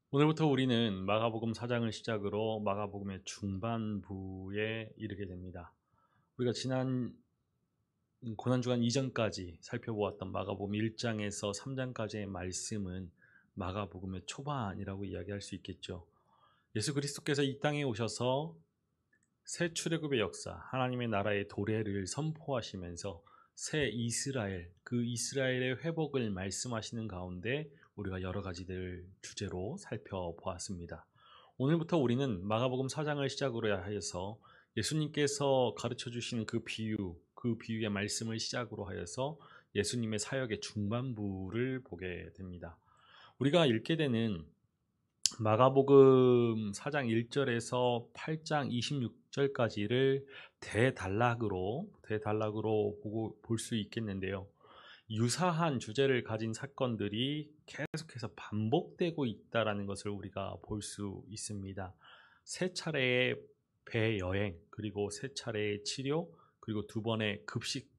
오늘부터 우리는 마가복음 4장을 시작으로 마가복음의 중반부에 이르게 됩니다. 우리가 지난 고난주간 이전까지 살펴보았던 마가복음 1장에서 3장까지의 말씀은 마가복음의 초반이라고 이야기할 수 있겠죠. 예수 그리스도께서 이 땅에 오셔서 새 출애굽의 역사, 하나님의 나라의 도래를 선포하시면서 새 이스라엘, 그 이스라엘의 회복을 말씀하시는 가운데 우리가 여러 가지들 주제로 살펴보았습니다. 오늘부터 우리는 마가복음 4장을 시작으로 하여서 예수님께서 가르쳐 주신 그 비유의 말씀을 시작으로 하여서 예수님의 사역의 중반부를 보게 됩니다. 우리가 읽게 되는 마가복음 4장 1절에서 8장 26절까지를 대단락으로 보고 볼 수 있겠는데요. 유사한 주제를 가진 사건들이 계속해서 반복되고 있다라는 것을 우리가 볼 수 있습니다. 세 차례의 배 여행, 그리고 세 차례의 치료, 그리고 두 번의 급식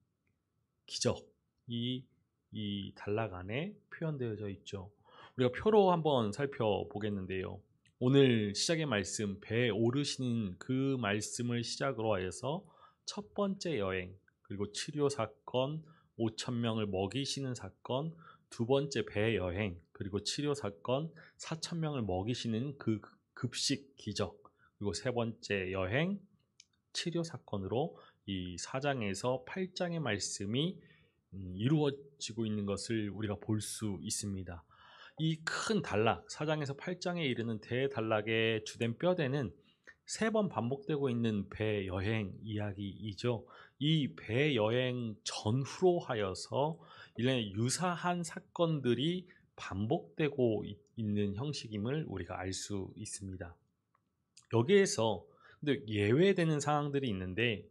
기적이 이 단락 안에 표현되어져 있죠. 우리가 표로 한번 살펴보겠는데요. 오늘 시작의 말씀, 배에 오르시는 그 말씀을 시작으로 하여서 첫 번째 여행, 그리고 치료 사건, 5,000명을 먹이시는 사건, 두 번째 배 여행, 그리고 치료 사건, 4,000명을 먹이시는 그 급식 기적, 그리고 세 번째 여행, 치료 사건으로 이 4장에서 8장의 말씀이 이루어지고 있는 것을 우리가 볼 수 있습니다. 이 큰 단락, 4장에서 8장에 이르는 대단락의 주된 뼈대는 세 번 반복되고 있는 배 여행 이야기이죠. 이 배 여행 전후로 하여서 이런 유사한 사건들이 반복되고 있는 형식임을 우리가 알 수 있습니다. 여기에서 근데 예외되는 상황들이 있는데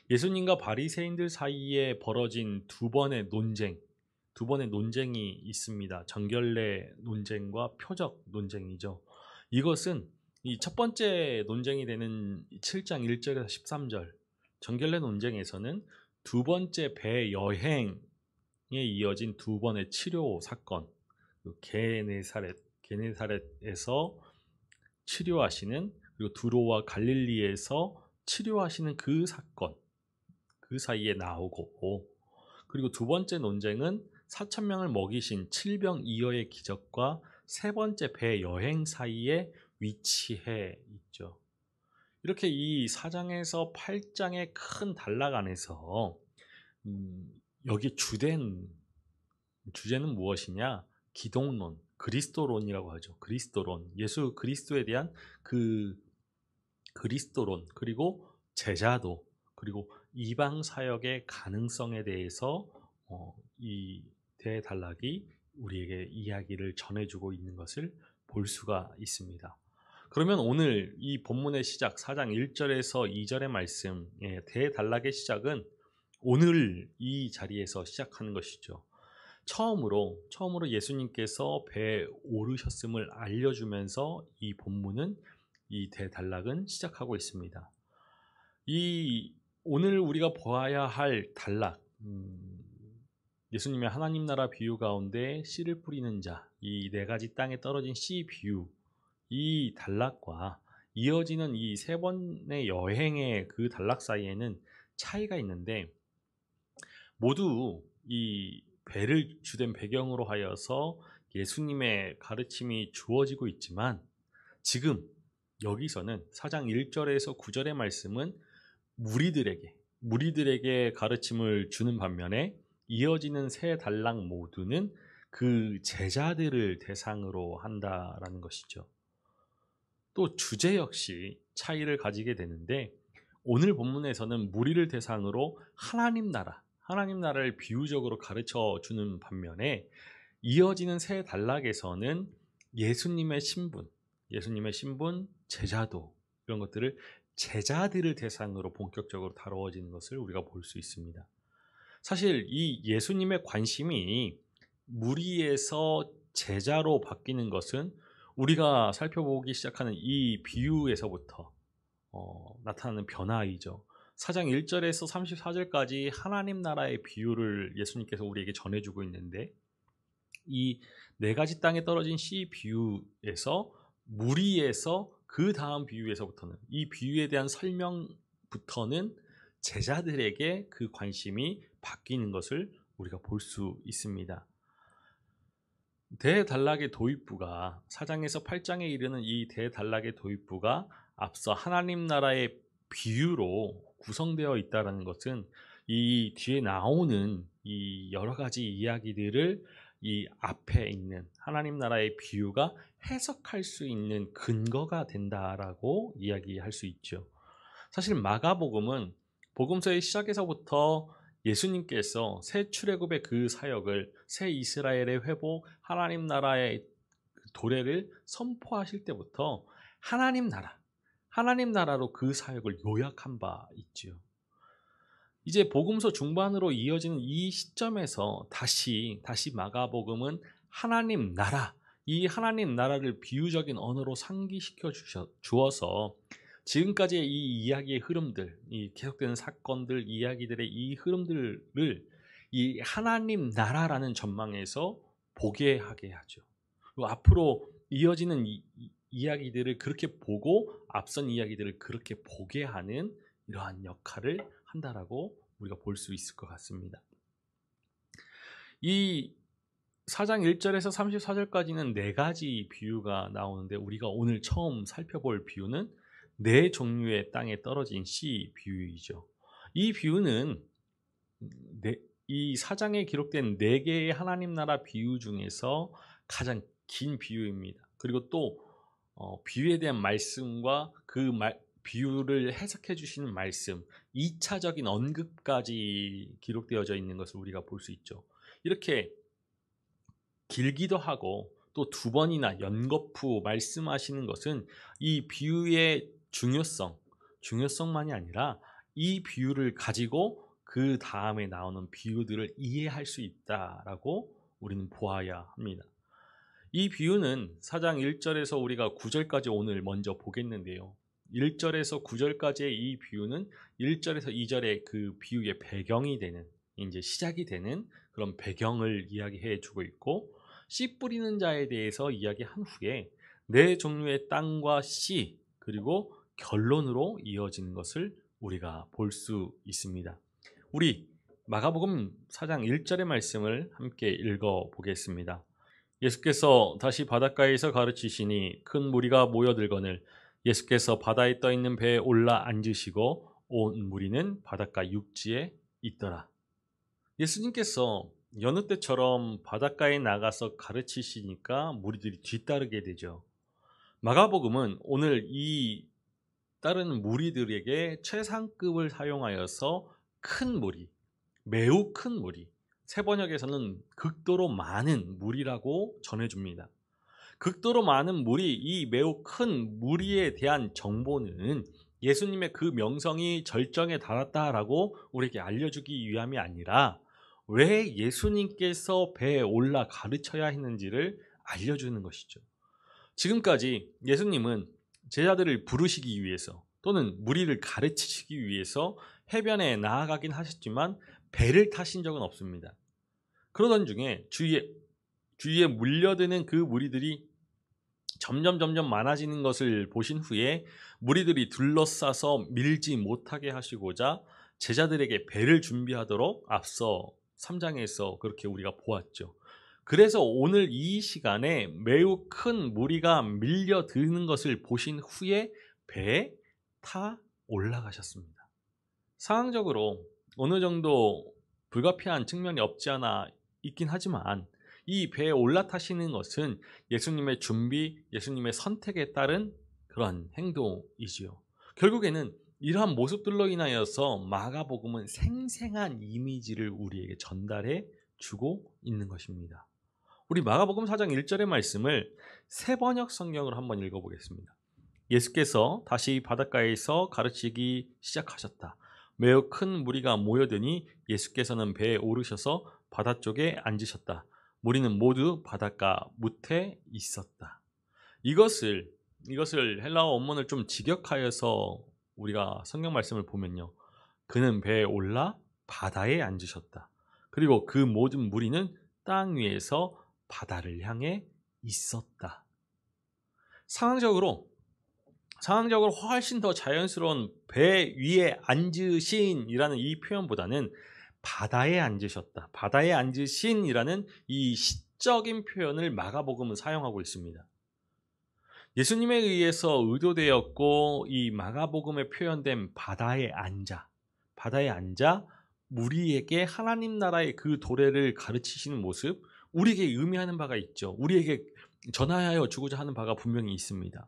예수님과 바리새인들 사이에 벌어진 두 번의 논쟁이 있습니다. 정결례 논쟁과 표적 논쟁이죠. 이것은 이 첫 번째 논쟁이 되는 7장 1절에서 13절 정결례 논쟁에서는 두 번째 배 여행에 이어진 두 번의 치료 사건, 게네사렛에서 치료하시는, 그리고 두로와 갈릴리에서 치료하시는 그 사건, 그 사이에 나오고, 그리고 두 번째 논쟁은 4,000명을 먹이신 칠병이어의 기적과 세 번째 배 여행 사이에 위치해 있죠. 이렇게 이 4장에서 8장의 큰 단락 안에서 여기 주제는 무엇이냐? 기독론, 그리스도론이라고 하죠. 그리스도론, 예수 그리스도에 대한 그 그리스도론, 그리고 제자도, 그리고 이방 사역의 가능성에 대해서 이 대단락이 우리에게 이야기를 전해주고 있는 것을 볼 수가 있습니다. 그러면 오늘 이 본문의 시작 4장 1절에서 2절의 말씀, 대단락의 시작은 오늘 이 자리에서 시작하는 것이죠. 처음으로 예수님께서 배에 오르셨음을 알려주면서 이 본문은 이 대단락은 시작하고 있습니다. 이 오늘 우리가 보아야 할 단락, 예수님의 하나님 나라 비유 가운데 씨를 뿌리는 자, 이 네 가지 땅에 떨어진 씨 비유, 이 단락과 이어지는 이 세 번의 여행의 그 단락 사이에는 차이가 있는데 모두 이 배를 주된 배경으로 하여서 예수님의 가르침이 주어지고 있지만 지금 여기서는 4장 1절에서 9절의 말씀은 무리들에게 가르침을 주는 반면에 이어지는 세 단락 모두는 그 제자들을 대상으로 한다라는 것이죠. 또 주제 역시 차이를 가지게 되는데 오늘 본문에서는 무리를 대상으로 하나님 나라를 비유적으로 가르쳐 주는 반면에 이어지는 세 단락에서는 예수님의 신분, 제자도 이런 것들을 제자들을 대상으로 본격적으로 다루어지는 것을 우리가 볼 수 있습니다. 사실 이 예수님의 관심이 무리에서 제자로 바뀌는 것은 우리가 살펴보기 시작하는 이 비유에서부터 나타나는 변화이죠. 4장 1절에서 34절까지 하나님 나라의 비유를 예수님께서 우리에게 전해주고 있는데 이 네 가지 땅에 떨어진 씨 비유에서 무리에서 그 다음 비유에서부터는 이 비유에 대한 설명부터는 제자들에게 그 관심이 바뀌는 것을 우리가 볼 수 있습니다. 대단락의 도입부가 4장에서 8장에 이르는 이 대단락의 도입부가 앞서 하나님 나라의 비유로 구성되어 있다는 것은 이 뒤에 나오는 이 여러 가지 이야기들을 이 앞에 있는 하나님 나라의 비유가 해석할 수 있는 근거가 된다라고 이야기할 수 있죠. 사실 마가복음은 복음서의 시작에서부터 예수님께서 새 출애굽의 그 사역을 새 이스라엘의 회복, 하나님 나라의 도래를 선포하실 때부터 하나님 나라로 그 사역을 요약한 바 있지요. 이제 복음서 중반으로 이어지는 이 시점에서 다시 마가복음은 하나님 나라, 이 하나님 나라를 비유적인 언어로 상기시켜 주어서 지금까지의 이 이야기의 흐름들, 이 계속되는 사건들, 이야기들의 이 흐름들을 이 하나님 나라라는 전망에서 보게 하게 하죠. 그리고 앞으로 이어지는 이야기들을 그렇게 보고 앞선 이야기들을 그렇게 보게 하는 이러한 역할을 한다라고 우리가 볼 수 있을 것 같습니다. 이 4장 1절에서 34절까지는 네 가지 비유가 나오는데 우리가 오늘 처음 살펴볼 비유는 네 종류의 땅에 떨어진 씨 비유이죠. 이 비유는 이 4장에 기록된 네 개의 하나님 나라 비유 중에서 가장 긴 비유입니다. 그리고 또 비유에 대한 말씀과 그 비유를 해석해 주시는 말씀, 2차적인 언급까지 기록되어져 있는 것을 우리가 볼 수 있죠. 이렇게 길기도 하고 또 두 번이나 연거푸 말씀하시는 것은 이 비유의 중요성만이 아니라 이 비유를 가지고 그 다음에 나오는 비유들을 이해할 수 있다라고 우리는 보아야 합니다. 이 비유는 4장 1절에서 우리가 9절까지 오늘 먼저 보겠는데요. 1절에서 9절까지의 이 비유는 1절에서 2절의 그 비유의 배경이 되는, 이제 시작이 되는 그런 배경을 이야기해 주고 있고, 씨 뿌리는 자에 대해서 이야기한 후에 네 종류의 땅과 씨, 그리고 결론으로 이어지는 것을 우리가 볼 수 있습니다. 우리 마가복음 4장 1절의 말씀을 함께 읽어 보겠습니다. 예수께서 다시 바닷가에서 가르치시니 큰 무리가 모여들거늘 예수께서 바다에 떠 있는 배에 올라 앉으시고 온 무리는 바닷가 육지에 있더라. 예수님께서 여느 때처럼 바닷가에 나가서 가르치시니까 무리들이 뒤따르게 되죠. 마가복음은 오늘 이 따르는 무리들에게 최상급을 사용하여서 큰 무리, 매우 큰 무리, 새 번역에서는 극도로 많은 무리라고 전해줍니다. 극도로 많은 무리, 이 매우 큰 무리에 대한 정보는 예수님의 그 명성이 절정에 달았다라고 우리에게 알려주기 위함이 아니라 왜 예수님께서 배에 올라 가르쳐야 했는지를 알려주는 것이죠. 지금까지 예수님은 제자들을 부르시기 위해서 또는 무리를 가르치시기 위해서 해변에 나아가긴 하셨지만 배를 타신 적은 없습니다. 그러던 중에 주위에 물려드는 그 무리들이 점점 많아지는 것을 보신 후에 무리들이 둘러싸서 밀지 못하게 하시고자 제자들에게 배를 준비하도록 앞서 3장에서 그렇게 우리가 보았죠. 그래서 오늘 이 시간에 매우 큰 무리가 밀려드는 것을 보신 후에 배에 타 올라가셨습니다. 상황적으로 어느 정도 불가피한 측면이 없지 않아 있긴 하지만 이 배에 올라타시는 것은 예수님의 준비, 예수님의 선택에 따른 그런 행동이지요. 결국에는 이러한 모습들로 인하여서 마가복음은 생생한 이미지를 우리에게 전달해 주고 있는 것입니다. 우리 마가복음 4장 1절의 말씀을 새 번역 성경으로 한번 읽어보겠습니다. 예수께서 다시 바닷가에서 가르치기 시작하셨다. 매우 큰 무리가 모여드니 예수께서는 배에 오르셔서 바다 쪽에 앉으셨다. 무리는 모두 바닷가 무태 있었다. 이것을 헬라어 원문을 좀 직역하여서 우리가 성경 말씀을 보면요. 그는 배에 올라 바다에 앉으셨다. 그리고 그 모든 무리는 땅 위에서 바다를 향해 있었다. 상황적으로 훨씬 더 자연스러운 배 위에 앉으신이라는 이 표현보다는 바다에 앉으셨다, 바다에 앉으신이라는 이 시적인 표현을 마가복음은 사용하고 있습니다. 예수님에 의해서 의도되었고 이 마가복음에 표현된 바다에 앉아 우리에게 하나님 나라의 그 도래를 가르치시는 모습, 우리에게 의미하는 바가 있죠. 우리에게 전하여 주고자 하는 바가 분명히 있습니다.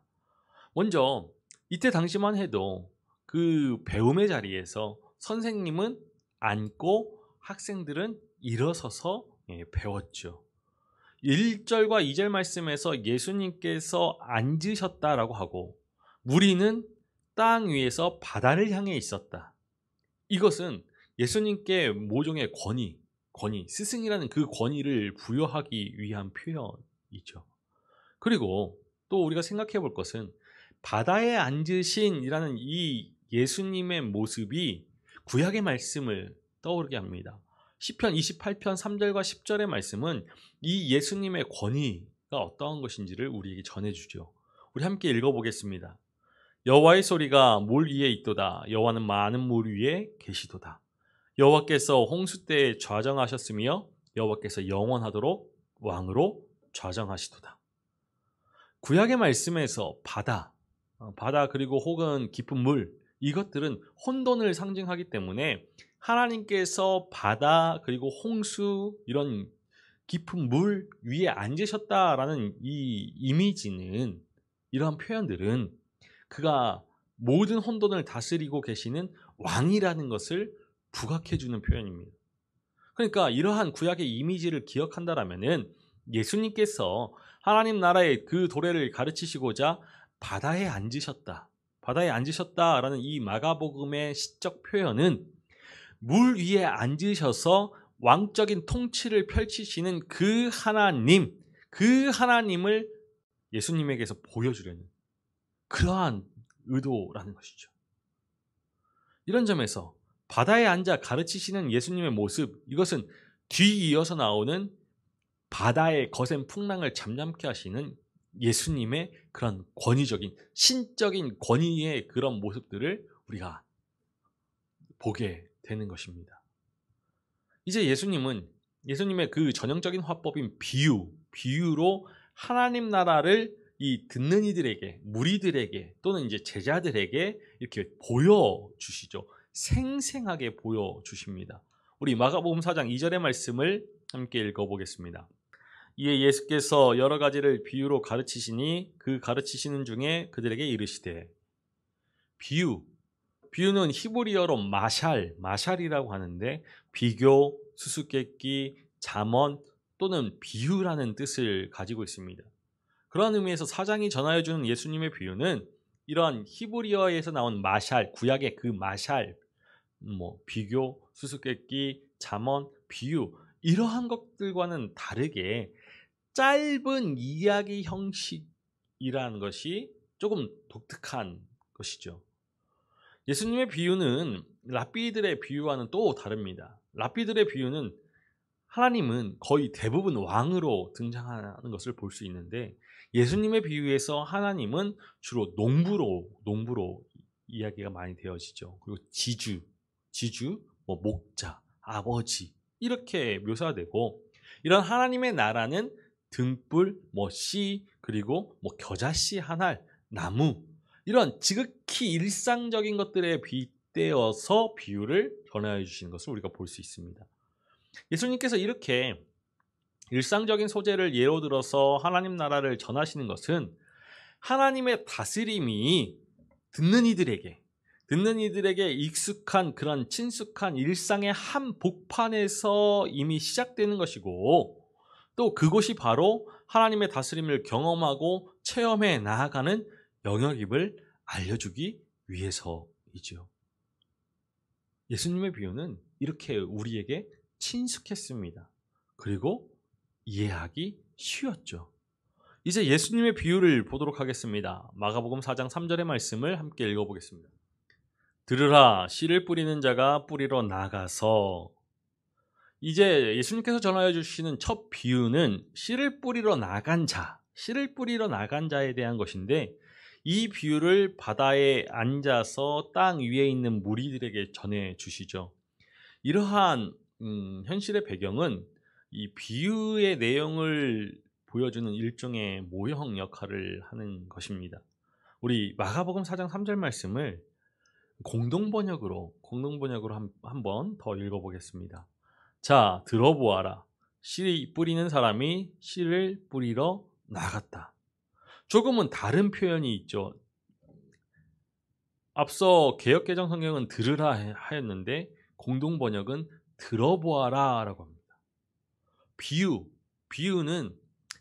먼저 이때 당시만 해도 그 배움의 자리에서 선생님은 앉고 학생들은 일어서서 배웠죠. 1절과 2절 말씀에서 예수님께서 앉으셨다라고 하고 무리는 땅 위에서 바다를 향해 있었다. 이것은 예수님께 모종의 권위, 스승이라는 그 권위를 부여하기 위한 표현이죠. 그리고 또 우리가 생각해 볼 것은 바다에 앉으신이라는 이 예수님의 모습이 구약의 말씀을 떠오르게 합니다. 시편 28편 3절과 10절의 말씀은 이 예수님의 권위가 어떠한 것인지를 우리에게 전해주죠. 우리 함께 읽어보겠습니다. 여호와의 소리가 물 위에 있도다. 여호와는 많은 물 위에 계시도다. 여호와께서 홍수 때에 좌정하셨으며 여호와께서 영원하도록 왕으로 좌정하시도다. 구약의 말씀에서 바다 그리고 혹은 깊은 물, 이것들은 혼돈을 상징하기 때문에 하나님께서 바다 그리고 홍수, 이런 깊은 물 위에 앉으셨다라는 이 이미지는, 이러한 표현들은 그가 모든 혼돈을 다스리고 계시는 왕이라는 것을 부각해주는 표현입니다. 그러니까 이러한 구약의 이미지를 기억한다라면은 예수님께서 하나님 나라의 그 도래를 가르치시고자 바다에 앉으셨다라는 이 마가복음의 시적 표현은 물 위에 앉으셔서 왕적인 통치를 펼치시는 그 하나님을 예수님에게서 보여주려는 그러한 의도라는 것이죠. 이런 점에서 바다에 앉아 가르치시는 예수님의 모습, 이것은 뒤이어서 나오는 바다의 거센 풍랑을 잠잠케 하시는 예수님의 그런 권위적인, 신적인 권위의 그런 모습들을 우리가 보게 되는 것입니다. 이제 예수님의 그 전형적인 화법인 비유로 하나님 나라를 이 듣는 이들에게, 무리들에게 또는 이제 제자들에게 이렇게 보여주시죠. 생생하게 보여주십니다. 우리 마가복음 4장 2절의 말씀을 함께 읽어보겠습니다. 이에 예수께서 여러 가지를 비유로 가르치시니 그 가르치시는 중에 그들에게 이르시되, 비유는 히브리어로 마샬이라고 하는데 비교, 수수께끼, 잠언 또는 비유라는 뜻을 가지고 있습니다. 그러한 의미에서 사장이 전하여 주는 예수님의 비유는 이러한 히브리어에서 나온 마샬, 구약의 그 마샬, 비교, 수수께끼, 잠언, 비유, 이러한 것들과는 다르게 짧은 이야기 형식이라는 것이 조금 독특한 것이죠. 예수님의 비유는 랍비들의 비유와는 또 다릅니다. 랍비들의 비유는 하나님은 거의 대부분 왕으로 등장하는 것을 볼 수 있는데, 예수님의 비유에서 하나님은 주로 농부로 이야기가 많이 되어지죠. 그리고 지주, 목자, 아버지, 이렇게 묘사가 되고, 이런 하나님의 나라는 등불, 씨, 그리고 겨자씨 한 알, 나무, 이런 지극히 일상적인 것들에 빗대어서 비유를 전하여 주시는 것을 우리가 볼 수 있습니다. 예수님께서 이렇게 일상적인 소재를 예로 들어서 하나님 나라를 전하시는 것은 하나님의 다스림이 듣는 이들에게 익숙한 그런 친숙한 일상의 한복판에서 이미 시작되는 것이고, 또 그곳이 바로 하나님의 다스림을 경험하고 체험해 나아가는 영역임을 알려주기 위해서이죠. 예수님의 비유는 이렇게 우리에게 친숙했습니다. 그리고 이해하기 쉬웠죠. 이제 예수님의 비유를 보도록 하겠습니다. 마가복음 4장 3절의 말씀을 함께 읽어보겠습니다. 들으라, 씨를 뿌리는 자가 뿌리러 나가서. 이제 예수님께서 전하여 주시는 첫 비유는 씨를 뿌리러 나간 자, 씨를 뿌리러 나간 자에 대한 것인데, 이 비유를 바다에 앉아서 땅 위에 있는 무리들에게 전해 주시죠. 이러한 현실의 배경은 이 비유의 내용을 보여주는 일종의 모형 역할을 하는 것입니다. 우리 마가복음 4장 3절 말씀을 공동번역으로 한번 더 읽어보겠습니다. 자, 들어보아라. 씨 뿌리는 사람이 씨를 뿌리러 나갔다. 조금은 다른 표현이 있죠. 앞서 개역개정 성경은 들으라 하였는데 공동번역은 들어보아라 라고 합니다. 비유는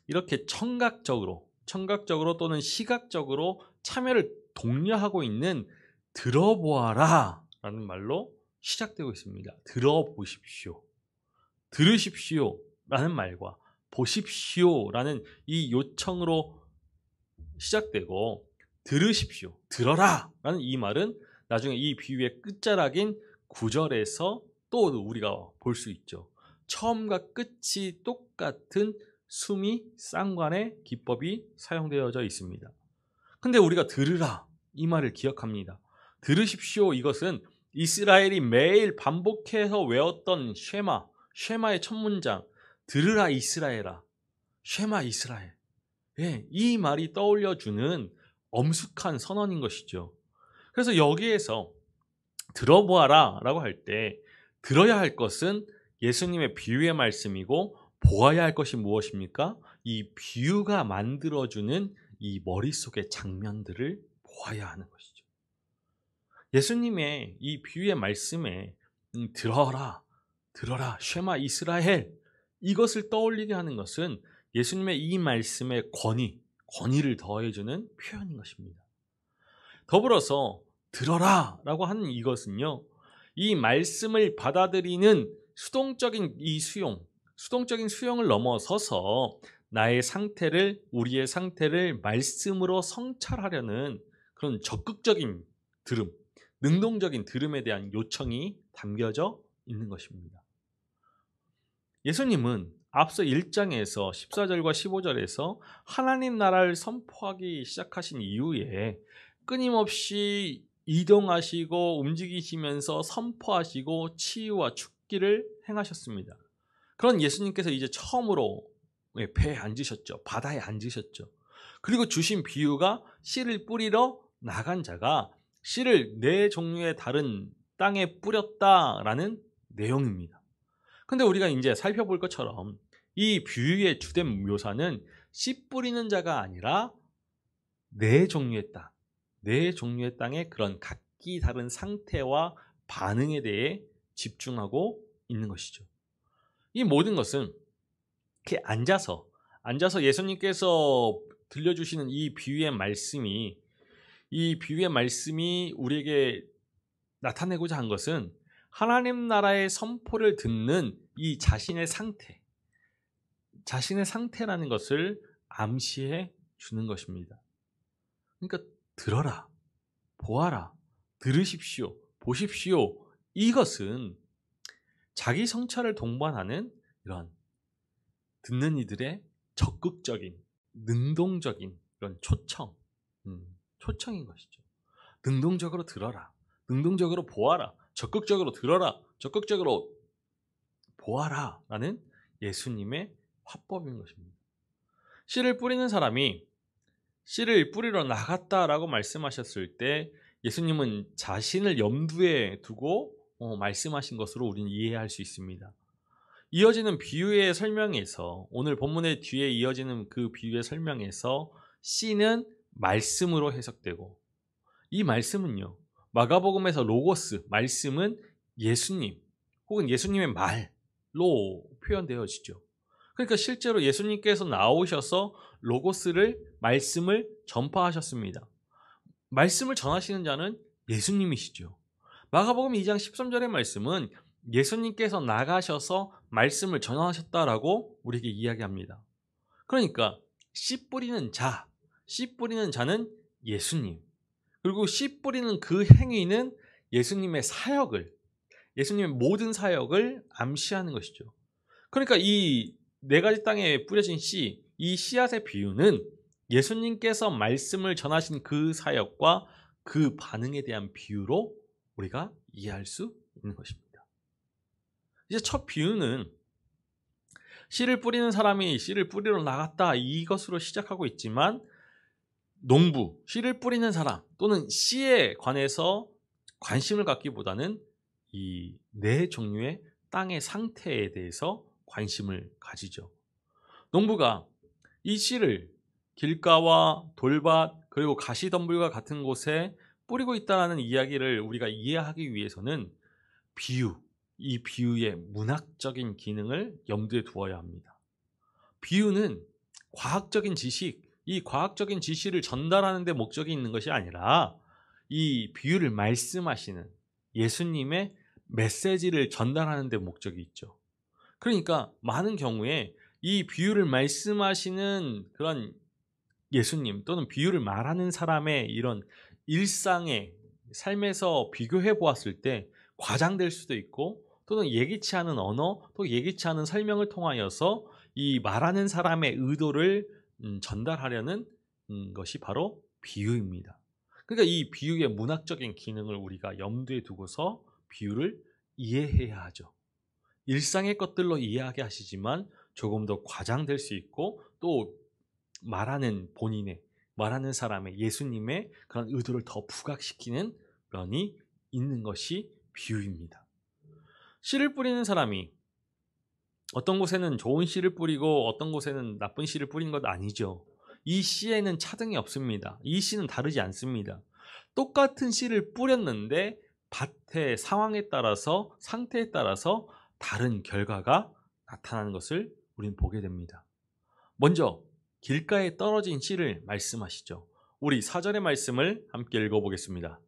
이렇게 청각적으로 또는 시각적으로 참여를 독려하고 있는 들어보아라 라는 말로 시작되고 있습니다. 들어보십시오, 들으십시오 라는 말과 보십시오 라는 이 요청으로 시작되고, 들으십시오, 들어라 라는 이 말은 나중에 이 비유의 끝자락인 9절에서 또 우리가 볼 수 있죠. 처음과 끝이 똑같은 수미 쌍관의 기법이 사용되어져 있습니다. 근데 우리가 들으라 이 말을 기억합니다. 들으십시오, 이것은 이스라엘이 매일 반복해서 외웠던 쉐마의 첫 문장, 들으라 이스라엘아, 쉐마 이스라엘. 예, 이 말이 떠올려주는 엄숙한 선언인 것이죠. 그래서 여기에서 들어보아라 라고 할 때 들어야 할 것은 예수님의 비유의 말씀이고, 보아야 할 것이 무엇입니까? 이 비유가 만들어주는 이 머릿속의 장면들을 보아야 하는 것이죠. 예수님의 이 비유의 말씀에 들어라, 쉐마 이스라엘, 이것을 떠올리게 하는 것은 예수님의 이 말씀의 권위를 더해주는 표현인 것입니다. 더불어서 들어라 라고 하는 이것은요, 이 말씀을 받아들이는 수동적인 수용을 넘어서서 우리의 상태를 말씀으로 성찰하려는 그런 적극적인 들음, 능동적인 들음에 대한 요청이 담겨져 있는 것입니다. 예수님은 앞서 1장에서 14절과 15절에서 하나님 나라를 선포하기 시작하신 이후에 끊임없이 이동하시고 움직이시면서 선포하시고 치유와 축기를 행하셨습니다. 그런 예수님께서 이제 처음으로 배에 앉으셨죠. 바다에 앉으셨죠. 그리고 주신 비유가 씨를 뿌리러 나간 자가 씨를 4종류의 다른 땅에 뿌렸다라는 내용입니다. 근데 우리가 이제 살펴볼 것처럼 이 비유의 주된 묘사는 씨 뿌리는 자가 아니라 4종류의 땅, 4종류의 땅의 그런 각기 다른 상태와 반응에 대해 집중하고 있는 것이죠. 이 모든 것은 이렇게 앉아서 예수님께서 들려주시는 이 비유의 말씀이 우리에게 나타내고자 한 것은 하나님 나라의 선포를 듣는 이 자신의 상태라는 것을 암시해 주는 것입니다. 그러니까 들어라, 보아라, 들으십시오, 보십시오, 이것은 자기 성찰을 동반하는 이런 듣는 이들의 적극적인, 능동적인 이런 초청인 것이죠. 능동적으로 들어라, 능동적으로 보아라, 적극적으로 들어라, 적극적으로 보아라 라는 예수님의 화법인 것입니다. 씨를 뿌리는 사람이 씨를 뿌리러 나갔다라고 말씀하셨을 때 예수님은 자신을 염두에 두고 말씀하신 것으로 우리는 이해할 수 있습니다. 이어지는 비유의 설명에서, 오늘 본문의 뒤에 이어지는 그 비유의 설명에서 씨는 말씀으로 해석되고, 이 말씀은요, 마가복음에서 로고스, 말씀은 예수님 혹은 예수님의 말로 표현되어지죠. 그러니까 실제로 예수님께서 나오셔서 말씀을 전파하셨습니다. 말씀을 전하시는 자는 예수님이시죠. 마가복음 2장 13절의 말씀은 예수님께서 나가셔서 말씀을 전하셨다라고 우리에게 이야기합니다. 그러니까 씨 뿌리는 자는 예수님, 그리고 씨 뿌리는 그 행위는 예수님의 모든 사역을 암시하는 것이죠. 그러니까 이 4가지 땅에 뿌려진 씨, 이 씨앗의 비유는 예수님께서 말씀을 전하신 그 사역과 그 반응에 대한 비유로 우리가 이해할 수 있는 것입니다. 이제 첫 비유는 씨를 뿌리는 사람이 씨를 뿌리러 나갔다, 이것으로 시작하고 있지만, 농부, 씨를 뿌리는 사람 또는 씨에 관해서 관심을 갖기보다는 이 네 종류의 땅의 상태에 대해서 관심을 가지죠. 농부가 이 씨를 길가와 돌밭 그리고 가시덤불과 같은 곳에 뿌리고 있다는 이야기를 우리가 이해하기 위해서는 이 비유의 문학적인 기능을 염두에 두어야 합니다. 비유는 과학적인 지식, 이 과학적인 지식을 전달하는 데 목적이 있는 것이 아니라 이 비유를 말씀하시는 예수님의 메시지를 전달하는 데 목적이 있죠. 그러니까 많은 경우에 이 비유를 말씀하시는 그런 예수님 또는 비유를 말하는 사람의 이런 일상의 삶에서 비교해 보았을 때 과장될 수도 있고, 또는 예기치 않은 언어, 또 예기치 않은 설명을 통하여서 이 말하는 사람의 의도를 전달하려는 것이 바로 비유입니다. 그러니까 이 비유의 문학적인 기능을 우리가 염두에 두고서 비유를 이해해야 하죠. 일상의 것들로 이해하게 하시지만 조금 더 과장될 수 있고, 또 말하는 사람의 예수님의 그런 의도를 더 부각시키는 면이 있는 것이 비유입니다. 씨를 뿌리는 사람이 어떤 곳에는 좋은 씨를 뿌리고 어떤 곳에는 나쁜 씨를 뿌린 것 아니죠. 이 씨에는 차등이 없습니다. 이 씨는 다르지 않습니다. 똑같은 씨를 뿌렸는데 밭의 상황에 따라서, 상태에 따라서 다른 결과가 나타나는 것을 우리는 보게 됩니다. 먼저 길가에 떨어진 씨를 말씀하시죠. 우리 4절의 말씀을 함께 읽어보겠습니다.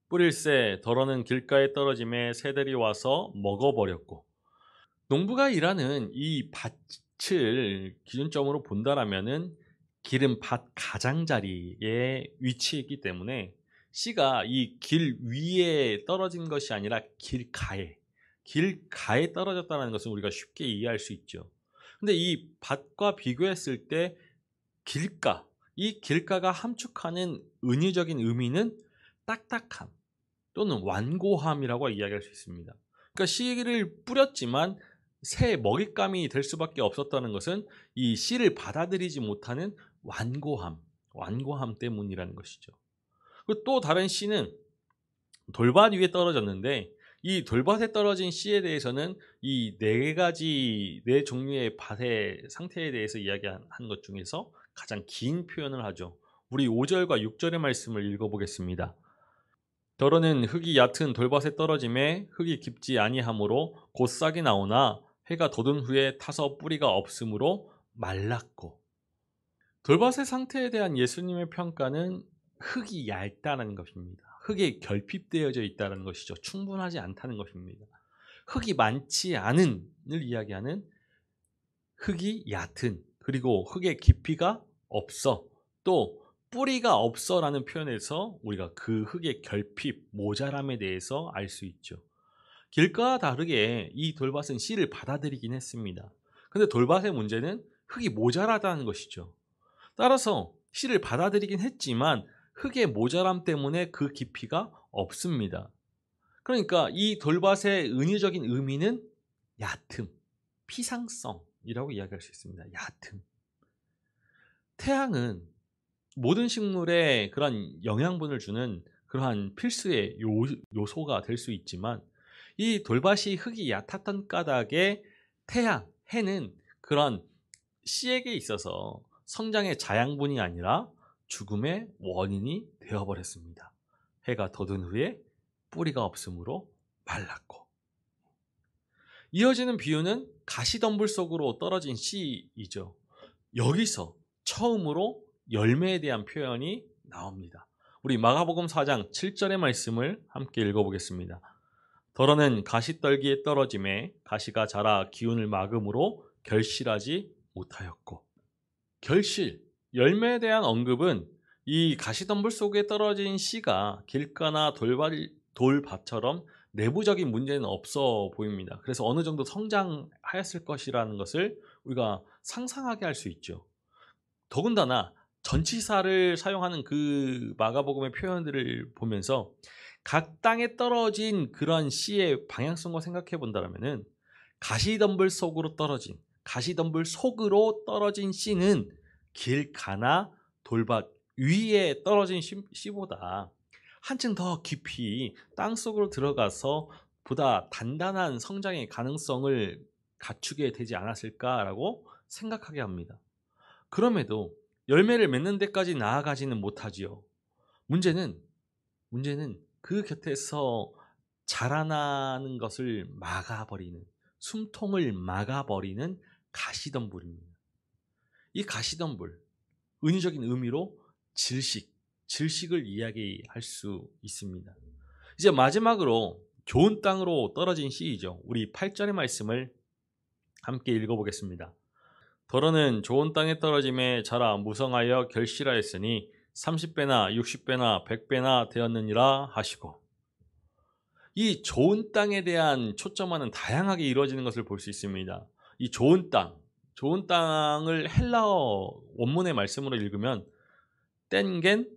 뿌릴새 더러는 길가에 떨어짐에 새들이 와서 먹어버렸고. 농부가 일하는 이 밭을 기준점으로 본다라면은 길은 밭 가장자리에 위치해 있기 때문에 씨가 이 길 위에 떨어진 것이 아니라 길가에 떨어졌다는 것은 우리가 쉽게 이해할 수 있죠. 근데 이 밭과 비교했을 때 이 길가가 함축하는 은유적인 의미는 딱딱함 또는 완고함이라고 이야기할 수 있습니다. 그러니까 씨를 뿌렸지만 새 먹잇감이 될 수밖에 없었다는 것은 이 씨를 받아들이지 못하는 완고함 때문이라는 것이죠. 그리고 또 다른 씨는 돌밭 위에 떨어졌는데, 이 돌밭에 떨어진 씨에 대해서는 이 네 종류의 밭의 상태에 대해서 이야기한 것 중에서 가장 긴 표현을 하죠. 우리 5절과 6절의 말씀을 읽어보겠습니다. 더러는 흙이 얕은 돌밭에 떨어짐에 흙이 깊지 아니하므로 곧 싹이 나오나 해가 돋은 후에 타서 뿌리가 없으므로 말랐고. 돌밭의 상태에 대한 예수님의 평가는 흙이 얇다는 것입니다. 흙에 결핍되어져 있다는 것이죠. 충분하지 않다는 것입니다. 흙이 많지 않은을 이야기하는 흙이 얕은, 그리고 흙의 깊이가 없어, 또 뿌리가 없어라는 표현에서 우리가 그 흙의 결핍, 모자람에 대해서 알 수 있죠. 길가와 다르게 이 돌밭은 씨를 받아들이긴 했습니다. 근데 돌밭의 문제는 흙이 모자라다는 것이죠. 따라서 씨를 받아들이긴 했지만 흙의 모자람 때문에 그 깊이가 없습니다. 그러니까 이 돌밭의 은유적인 의미는 얕음, 피상성이라고 이야기할 수 있습니다. 얕음. 태양은 모든 식물에 그런 영양분을 주는 그러한 필수의 요소가 될 수 있지만, 이 돌밭이 흙이 얕았던 까닭에 해는 그런 씨에게 있어서 성장의 자양분이 아니라 죽음의 원인이 되어버렸습니다. 해가 돋은 후에 뿌리가 없으므로 말랐고. 이어지는 비유는 가시덤불 속으로 떨어진 씨이죠. 여기서 처음으로 열매에 대한 표현이 나옵니다. 우리 마가복음 4장 7절의 말씀을 함께 읽어보겠습니다. 더러는 가시떨기에 떨어짐에 가시가 자라 기운을 막음으로 결실하지 못하였고. 열매에 대한 언급은 이 가시덤불 속에 떨어진 씨가 길가나 돌밭처럼 내부적인 문제는 없어 보입니다. 그래서 어느 정도 성장하였을 것이라는 것을 우리가 상상하게 할 수 있죠. 더군다나 전치사를 사용하는 그 마가복음의 표현들을 보면서 각 땅에 떨어진 그런 씨의 방향성과 생각해 본다면은 가시덤불 속으로 떨어진 씨는 길가나 돌밭 위에 떨어진 씨보다 한층 더 깊이 땅속으로 들어가서 보다 단단한 성장의 가능성을 갖추게 되지 않았을까라고 생각하게 합니다. 그럼에도 열매를 맺는 데까지 나아가지는 못하지요. 문제는 그 곁에서 자라나는 것을 막아버리는, 숨통을 막아버리는 가시덤불입니다. 이 가시덤불, 은유적인 의미로 질식을 이야기할 수 있습니다. 이제 마지막으로 좋은 땅으로 떨어진 씨이죠. 우리 8절의 말씀을 함께 읽어보겠습니다. 더러는 좋은 땅에 떨어짐에 자라 무성하여 결실하였으니 30배나 60배나 100배나 되었느니라 하시고, 이 좋은 땅에 대한 초점화는 다양하게 이루어지는 것을 볼 수 있습니다. 이 좋은 땅을 헬라어 원문의 말씀으로 읽으면 땡겐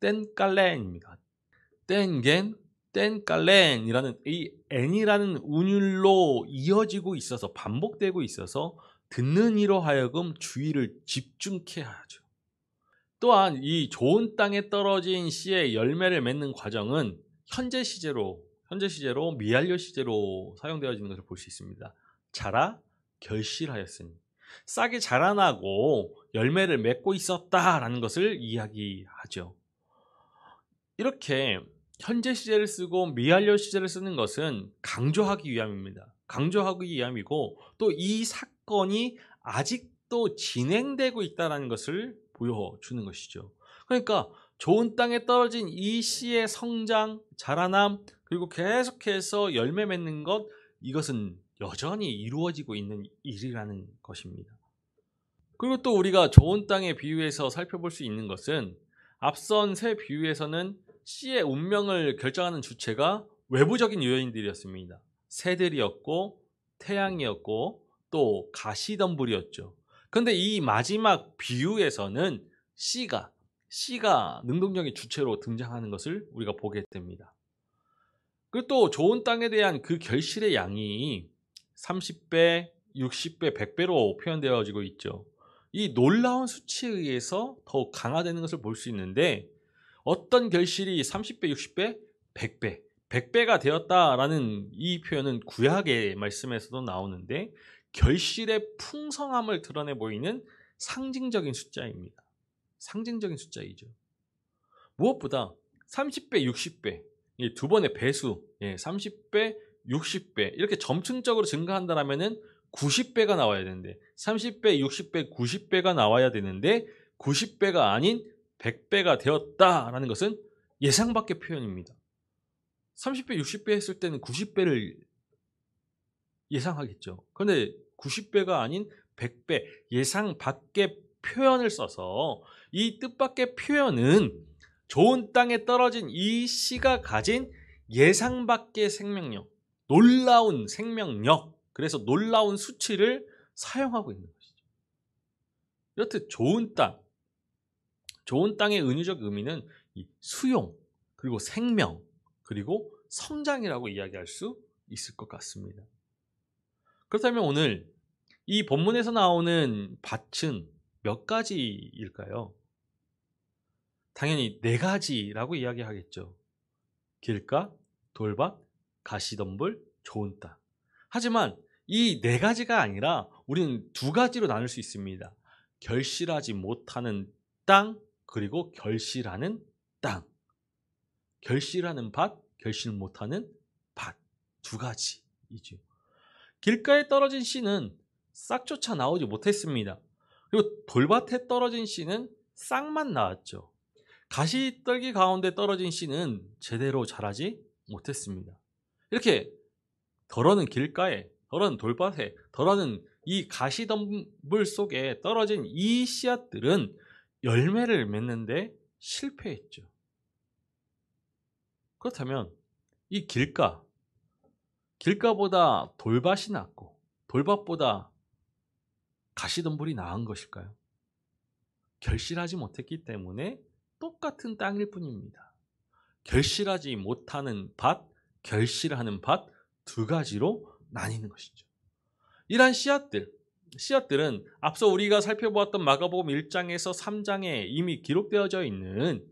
땡깔렌입니다. 땡겐 땡깔렌이라는 이 n이라는 운율로 이어지고 있어서 반복되고 있어서 듣는 이로 하여금 주의를 집중케 하죠. 또한 이 좋은 땅에 떨어진 씨의 열매를 맺는 과정은 현재 시제로 미완료 시제로 사용되어지는 것을 볼 수 있습니다. 자라 결실하였으니, 싹이 자라나고 열매를 맺고 있었다라는 것을 이야기하죠. 이렇게 현재 시제를 쓰고 미완료 시제를 쓰는 것은 강조하기 위함입니다. 강조하기 위함이고, 또 이 사건이 아직도 진행되고 있다는 것을 보여주는 것이죠. 그러니까 좋은 땅에 떨어진 이 씨의 성장, 자라남, 그리고 계속해서 열매 맺는 것, 이것은 여전히 이루어지고 있는 일이라는 것입니다. 그리고 또 우리가 좋은 땅의 비유에서 살펴볼 수 있는 것은, 앞선 세 비유에서는 씨의 운명을 결정하는 주체가 외부적인 요인들이었습니다. 새들이었고 태양이었고 또 가시덤불이었죠. 그런데 이 마지막 비유에서는 씨가 능동적인 주체로 등장하는 것을 우리가 보게 됩니다. 그리고 또 좋은 땅에 대한 그 결실의 양이 30배, 60배, 100배로 표현되어지고 있죠. 이 놀라운 수치에 의해서 더욱 강화되는 것을 볼 수 있는데, 어떤 결실이 30배, 60배, 100배, 100배가 되었다라는 이 표현은 구약의 말씀에서도 나오는데, 결실의 풍성함을 드러내 보이는 상징적인 숫자입니다. 상징적인 숫자이죠. 무엇보다 30배, 60배, 이 두 번의 배수, 30배, 60배 이렇게 점층적으로 증가한다면은 90배가 나와야 되는데, 30배, 60배, 90배가 나와야 되는데 90배가 아닌 100배가 되었다라는 것은 예상 밖의 표현입니다. 30배, 60배 했을 때는 90배를 예상하겠죠. 그런데 90배가 아닌 100배, 예상 밖의 표현을 써서, 이 뜻밖의 표현은 좋은 땅에 떨어진 이 씨가 가진 예상 밖의 생명력, 놀라운 생명력, 그래서 놀라운 수치를 사용하고 있는 것이죠. 이렇듯 좋은 땅의 은유적 의미는 이 수용, 그리고 생명, 그리고 성장이라고 이야기할 수 있을 것 같습니다. 그렇다면 오늘 이 본문에서 나오는 밭은 몇 가지일까요? 당연히 4가지라고 이야기하겠죠. 길가, 돌밭, 가시덤불, 좋은 땅. 하지만 이 4가지가 아니라 우리는 2가지로 나눌 수 있습니다. 결실하지 못하는 땅, 그리고 결실하는 땅. 결실하는 밭, 결실 못하는 밭. 2가지이죠. 길가에 떨어진 씨는 싹조차 나오지 못했습니다. 그리고 돌밭에 떨어진 씨는 싹만 나왔죠. 가시떨기 가운데 떨어진 씨는 제대로 자라지 못했습니다. 이렇게 덜어는 길가에, 덜어는 돌밭에, 덜어는 이 가시덤불 속에 떨어진 이 씨앗들은 열매를 맺는데 실패했죠. 그렇다면 이 길가보다 돌밭이 낫고 돌밭보다 가시덤불이 나은 것일까요? 결실하지 못했기 때문에 똑같은 땅일 뿐입니다. 결실하지 못하는 밭, 결실하는 밭 두 가지로 나뉘는 것이죠. 이러한 씨앗들은 앞서 우리가 살펴보았던 마가복음 1장에서 3장에 이미 기록되어져 있는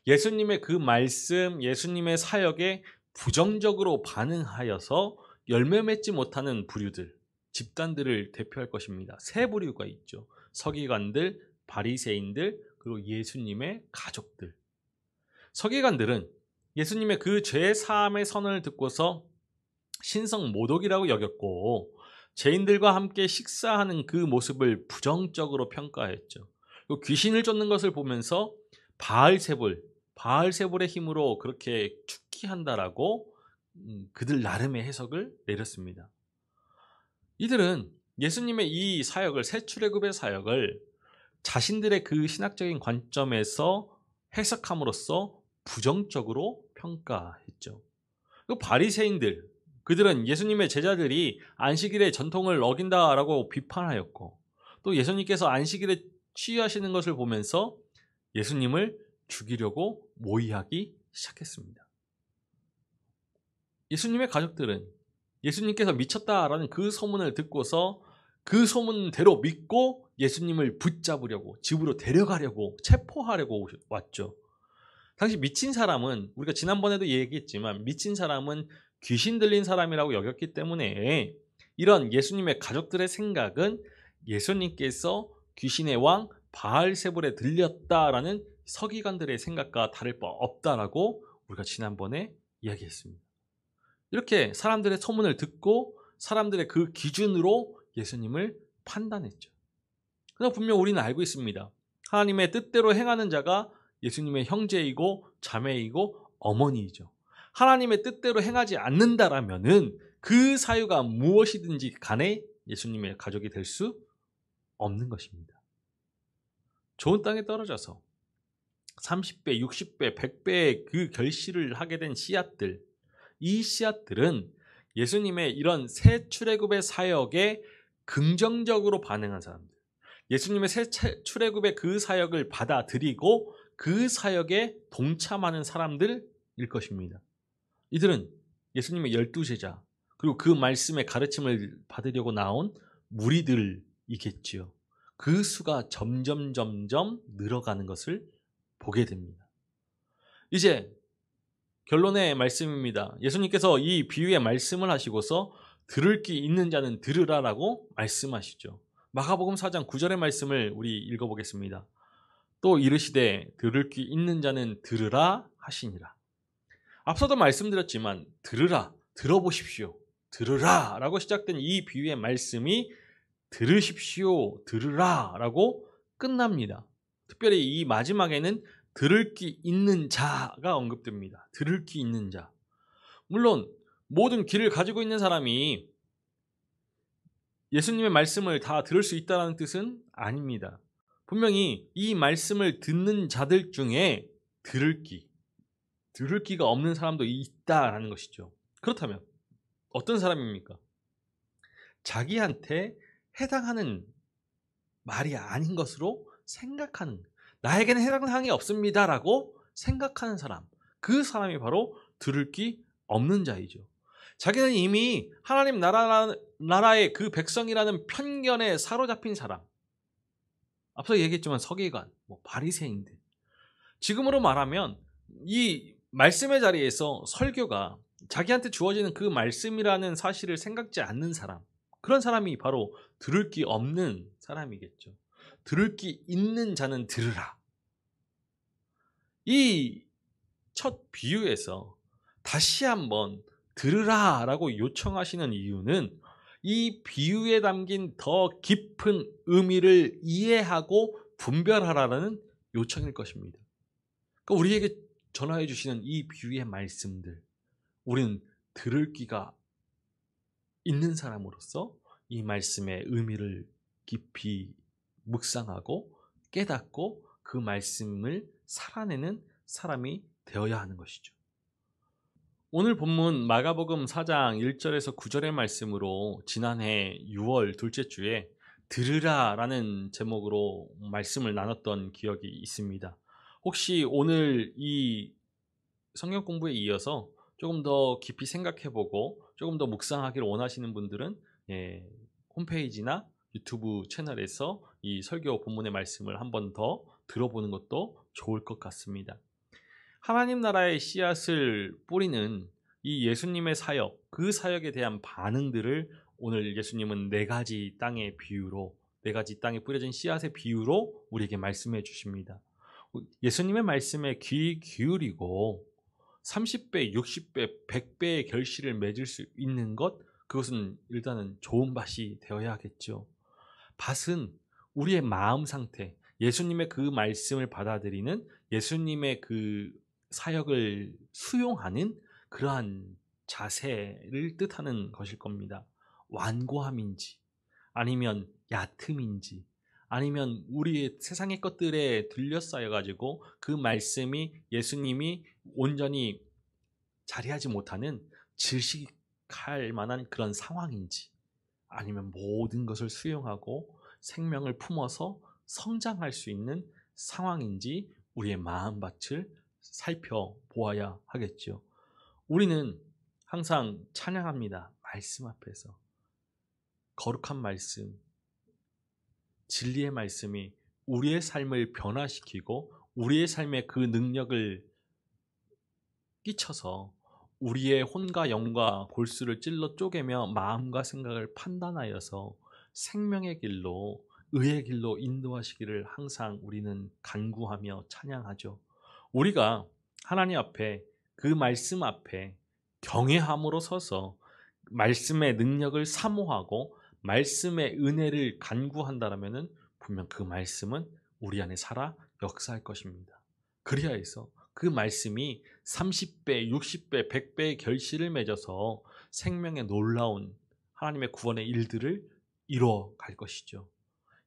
예수님의 그 말씀, 예수님의 사역에 부정적으로 반응하여서 열매 맺지 못하는 부류들, 집단들을 대표할 것입니다. 세 부류가 있죠. 서기관들, 바리새인들, 그리고 예수님의 가족들. 서기관들은 예수님의 그 죄 사함의 선언을 듣고서 신성 모독이라고 여겼고 죄인들과 함께 식사하는 그 모습을 부정적으로 평가했죠. 그리고 귀신을 쫓는 것을 보면서 바알세불의 힘으로 그렇게 축기한다라고 그들 나름의 해석을 내렸습니다. 이들은 예수님의 이 사역을, 새 출애굽의 사역을 자신들의 그 신학적인 관점에서 해석함으로써 부정적으로 평가했죠. 그 바리새인들, 그들은 예수님의 제자들이 안식일의 전통을 어긴다라고 비판하였고, 또 예수님께서 안식일에 치유하시는 것을 보면서 예수님을 죽이려고 모의하기 시작했습니다. 예수님의 가족들은 예수님께서 미쳤다라는 그 소문을 듣고서 그 소문대로 믿고 예수님을 붙잡으려고, 집으로 데려가려고, 체포하려고 왔죠. 당시 미친 사람은, 우리가 지난번에도 얘기했지만 미친 사람은 귀신 들린 사람이라고 여겼기 때문에 이런 예수님의 가족들의 생각은 예수님께서 귀신의 왕 바알세불에 들렸다라는 서기관들의 생각과 다를 바 없다라고 우리가 지난번에 이야기했습니다. 이렇게 사람들의 소문을 듣고 사람들의 그 기준으로 예수님을 판단했죠. 그러나 분명 우리는 알고 있습니다. 하나님의 뜻대로 행하는 자가 예수님의 형제이고 자매이고 어머니이죠. 하나님의 뜻대로 행하지 않는다라면은 그 사유가 무엇이든지 간에 예수님의 가족이 될 수 없는 것입니다. 좋은 땅에 떨어져서 30배, 60배, 100배의 그 결실을 하게 된 씨앗들, 이 씨앗들은 예수님의 이런 새 출애굽의 사역에 긍정적으로 반응한 사람들, 예수님의 새 출애굽의 그 사역을 받아들이고 그 사역에 동참하는 사람들일 것입니다. 이들은 예수님의 12제자, 그리고 그 말씀의 가르침을 받으려고 나온 무리들이겠지요. 그 수가 점점 늘어가는 것을 보게 됩니다. 이제 결론의 말씀입니다. 예수님께서 이 비유의 말씀을 하시고서 들을 귀 있는 자는 들으라라고 말씀하시죠. 마가복음 4장 9절의 말씀을 우리 읽어보겠습니다. 또 이르시되 들을 귀 있는 자는 들으라 하시니라. 앞서도 말씀드렸지만 들으라, 들어보십시오, 들으라 라고 시작된 이 비유의 말씀이 들으십시오, 들으라 라고 끝납니다. 특별히 이 마지막에는 들을 귀 있는 자가 언급됩니다. 들을 귀 있는 자. 물론 모든 귀를 가지고 있는 사람이 예수님의 말씀을 다 들을 수 있다는 뜻은 아닙니다. 분명히 이 말씀을 듣는 자들 중에 들을 귀가 없는 사람도 있다라는 것이죠. 그렇다면 어떤 사람입니까? 자기한테 해당하는 말이 아닌 것으로 생각하는, 나에게는 해당하는 사항이 없습니다라고 생각하는 사람, 그 사람이 바로 들을 귀 없는 자이죠. 자기는 이미 하나님 나라의 그 백성이라는 편견에 사로잡힌 사람, 앞서 얘기했지만 서기관, 바리새인들, 지금으로 말하면 이 말씀의 자리에서 설교가 자기한테 주어지는 그 말씀이라는 사실을 생각지 않는 사람, 그런 사람이 바로 들을 귀 없는 사람이겠죠. 들을 귀 있는 자는 들으라. 이 첫 비유에서 다시 한번 들으라라고 요청하시는 이유는 이 비유에 담긴 더 깊은 의미를 이해하고 분별하라는 요청일 것입니다. 그러니까 우리에게 전하해 주시는 이 비유의 말씀들, 우리는 들을 귀가 있는 사람으로서 이 말씀의 의미를 깊이 묵상하고 깨닫고 그 말씀을 살아내는 사람이 되어야 하는 것이죠. 오늘 본문 마가복음 4장 1절에서 9절의 말씀으로 지난해 6월 둘째 주에 들으라라는 제목으로 말씀을 나눴던 기억이 있습니다. 혹시 오늘 이 성경 공부에 이어서 조금 더 깊이 생각해보고 조금 더 묵상하기를 원하시는 분들은 홈페이지나 유튜브 채널에서 이 설교 본문의 말씀을 한 번 더 들어보는 것도 좋을 것 같습니다. 하나님 나라의 씨앗을 뿌리는 이 예수님의 사역, 그 사역에 대한 반응들을 오늘 예수님은 네 가지 땅의 비유로, 네 가지 땅에 뿌려진 씨앗의 비유로 우리에게 말씀해 주십니다. 예수님의 말씀에 귀 기울이고 30배, 60배, 100배의 결실을 맺을 수 있는 것, 그것은 일단은 좋은 밭이 되어야 하겠죠. 밭은 우리의 마음 상태, 예수님의 그 말씀을 받아들이는, 예수님의 그 사역을 수용하는 그러한 자세를 뜻하는 것일 겁니다. 완고함인지, 아니면 얕음인지, 아니면 우리의 세상의 것들에 들려싸여 가지고 그 말씀이, 예수님이 온전히 자리하지 못하는 질식할 만한 그런 상황인지, 아니면 모든 것을 수용하고 생명을 품어서 성장할 수 있는 상황인지 우리의 마음밭을 살펴보아야 하겠죠. 우리는 항상 찬양합니다. 말씀 앞에서. 거룩한 말씀, 진리의 말씀이 우리의 삶을 변화시키고 우리의 삶에 그 능력을 끼쳐서 우리의 혼과 영과 골수를 찔러 쪼개며 마음과 생각을 판단하여서 생명의 길로, 의의 길로 인도하시기를 항상 우리는 간구하며 찬양하죠. 우리가 하나님 앞에, 그 말씀 앞에 경외함으로 서서 말씀의 능력을 사모하고 말씀의 은혜를 간구한다라면은 분명 그 말씀은 우리 안에 살아 역사할 것입니다. 그리하여 해서 그 말씀이 30배, 60배, 100배의 결실을 맺어서 생명의 놀라운 하나님의 구원의 일들을 이뤄갈 것이죠.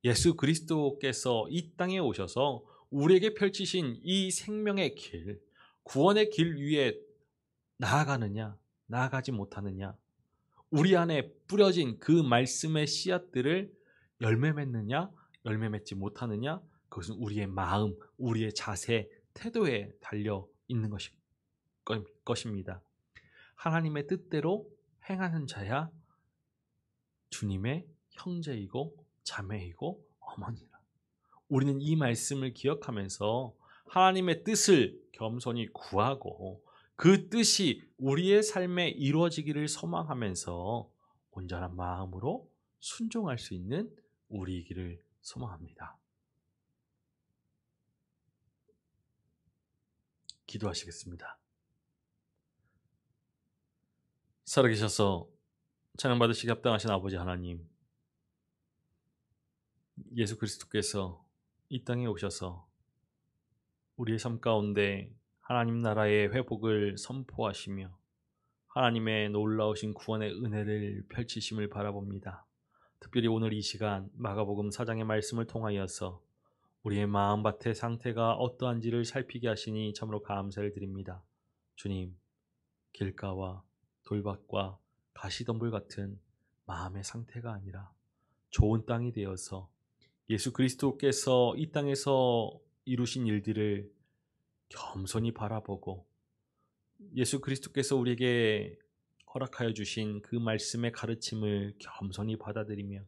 예수 그리스도께서 이 땅에 오셔서 우리에게 펼치신 이 생명의 길, 구원의 길 위에 나아가느냐, 나아가지 못하느냐, 우리 안에 뿌려진 그 말씀의 씨앗들을 열매 맺느냐, 열매 맺지 못하느냐, 그것은 우리의 마음, 우리의 자세, 태도에 달려 있는 것입니다. 하나님의 뜻대로 행하는 자야 주님의 형제이고 자매이고 어머니라. 우리는 이 말씀을 기억하면서 하나님의 뜻을 겸손히 구하고 그 뜻이 우리의 삶에 이루어지기를 소망하면서 온전한 마음으로 순종할 수 있는 우리이기를 소망합니다. 기도하시겠습니다. 살아계셔서 찬양받으시기 합당하신 아버지 하나님, 예수 그리스도께서 이 땅에 오셔서 우리의 삶 가운데 하나님 나라의 회복을 선포하시며 하나님의 놀라우신 구원의 은혜를 펼치심을 바라봅니다. 특별히 오늘 이 시간 마가복음 4장의 말씀을 통하여서 우리의 마음밭의 상태가 어떠한지를 살피게 하시니 참으로 감사를 드립니다. 주님, 길가와 돌밭과 가시덤불 같은 마음의 상태가 아니라 좋은 땅이 되어서 예수 그리스도께서 이 땅에서 이루신 일들을 겸손히 바라보고 예수 그리스도께서 우리에게 허락하여 주신 그 말씀의 가르침을 겸손히 받아들이며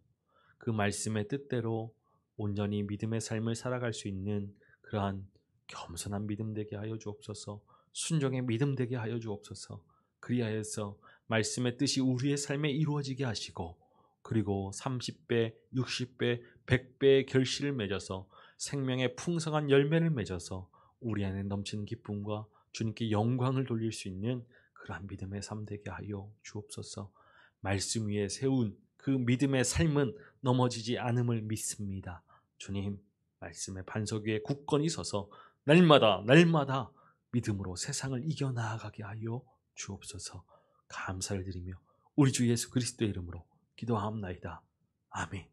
그 말씀의 뜻대로 온전히 믿음의 삶을 살아갈 수 있는 그러한 겸손한 믿음 되게 하여 주옵소서. 순종의 믿음 되게 하여 주옵소서. 그리하여서 말씀의 뜻이 우리의 삶에 이루어지게 하시고 그리고 30배, 60배, 100배의 결실을 맺어서 생명의 풍성한 열매를 맺어서 우리 안에 넘치는 기쁨과 주님께 영광을 돌릴 수 있는 그러한 믿음의 삶 되게 하여 주옵소서. 말씀 위에 세운 그 믿음의 삶은 넘어지지 않음을 믿습니다. 주님, 말씀의 반석 위에 굳건히 서서 날마다 믿음으로 세상을 이겨나가게 하여 주옵소서. 감사를 드리며 우리 주 예수 그리스도의 이름으로 기도하옵나이다. 아멘.